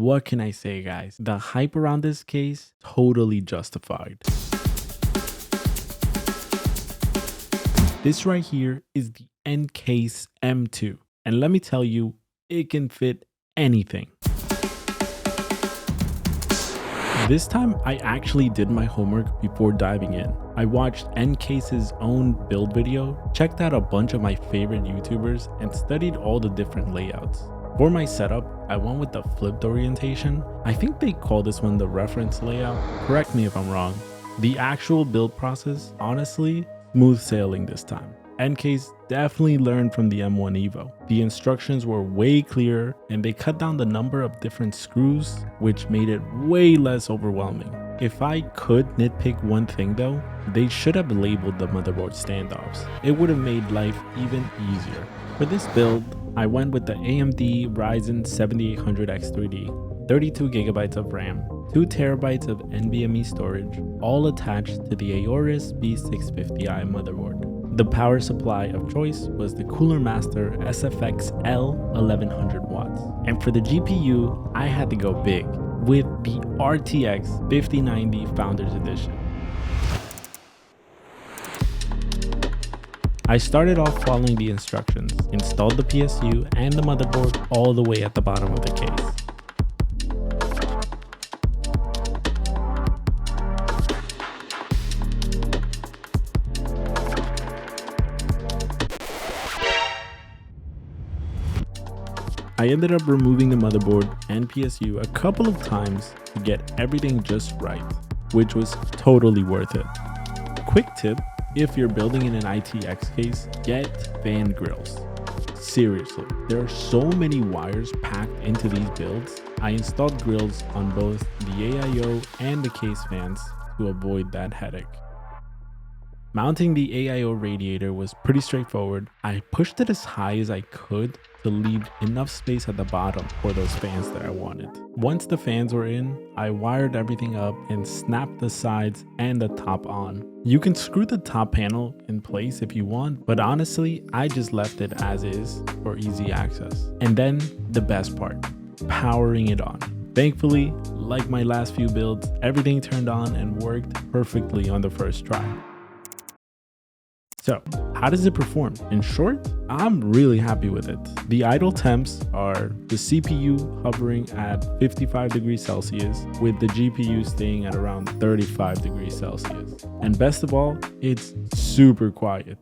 what can I say, guys? The hype around this case, totally justified. This right here is the NCASE M2. And let me tell you, it can fit anything. This time, I actually did my homework before diving in. I watched NCASE's own build video, checked out a bunch of my favorite YouTubers, and studied all the different layouts. For my setup, I went with the flipped orientation. I think they call this one the reference layout. Correct me if I'm wrong. The actual build process, honestly, smooth sailing this time. NCASE definitely learned from the M1 Evo. The instructions were way clearer and they cut down the number of different screws, which made it way less overwhelming. If I could nitpick one thing though, they should have labeled the motherboard standoffs. It would have made life even easier. For this build, I went with the AMD Ryzen 7800X3D, 32GB of RAM, 2TB of NVMe storage, all attached to the Aorus B650i motherboard. The power supply of choice was the Cooler Master SFX L 1100 watts. And for the GPU, I had to go big with the RTX 5090 Founders Edition. I started off following the instructions, installed the PSU and the motherboard all the way at the bottom of the case. I ended up removing the motherboard and PSU a couple of times to get everything just right, which was totally worth it. Quick tip, if you're building in an ITX case, get fan grills. Seriously, there are so many wires packed into these builds. I installed grills on both the AIO and the case fans to avoid that headache. Mounting the AIO radiator was pretty straightforward. I pushed it as high as I could to leave enough space at the bottom for those fans that I wanted. Once the fans were in, I wired everything up and snapped the sides and the top on. You can screw the top panel in place if you want, but honestly, I just left it as is for easy access. And then the best part, powering it on. Thankfully, like my last few builds, everything turned on and worked perfectly on the first try. So, how does it perform? In short, I'm really happy with it. The idle temps are the CPU hovering at 55 degrees Celsius with the GPU staying at around 35 degrees Celsius. And best of all, it's super quiet.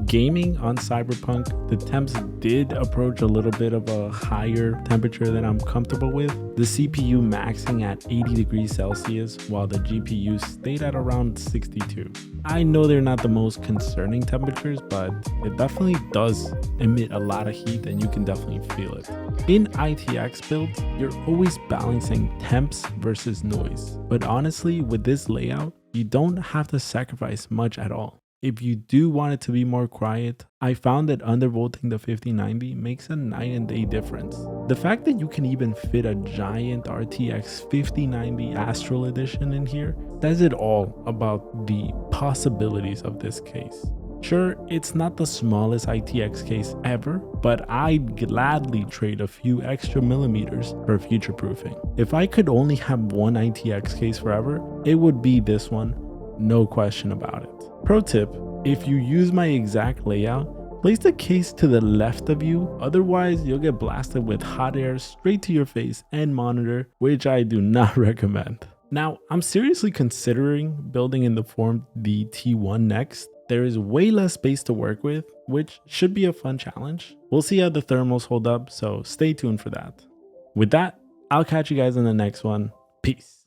Gaming on Cyberpunk, the temps did approach a little bit of a higher temperature than I'm comfortable with. The CPU maxing at 80 degrees Celsius while the GPU stayed at around 62. I know they're not the most concerning temperatures, but it definitely does emit a lot of heat and you can definitely feel it. In ITX builds, you're always balancing temps versus noise. But honestly, with this layout, you don't have to sacrifice much at all. If you do want it to be more quiet, I found that undervolting the 5090 makes a night and day difference. The fact that you can even fit a giant RTX 5090 Astral Edition in here says it all about the possibilities of this case. Sure, it's not the smallest ITX case ever, but I'd gladly trade a few extra millimeters for future proofing. If I could only have one ITX case forever, it would be this one, no question about it. Pro tip, if you use my exact layout, place the case to the left of you, otherwise you'll get blasted with hot air straight to your face and monitor, which I do not recommend. Now, I'm seriously considering building in the form the T1 next. There is way less space to work with, which should be a fun challenge. We'll see how the thermals hold up, so stay tuned for that. With that, I'll catch you guys in the next one. Peace.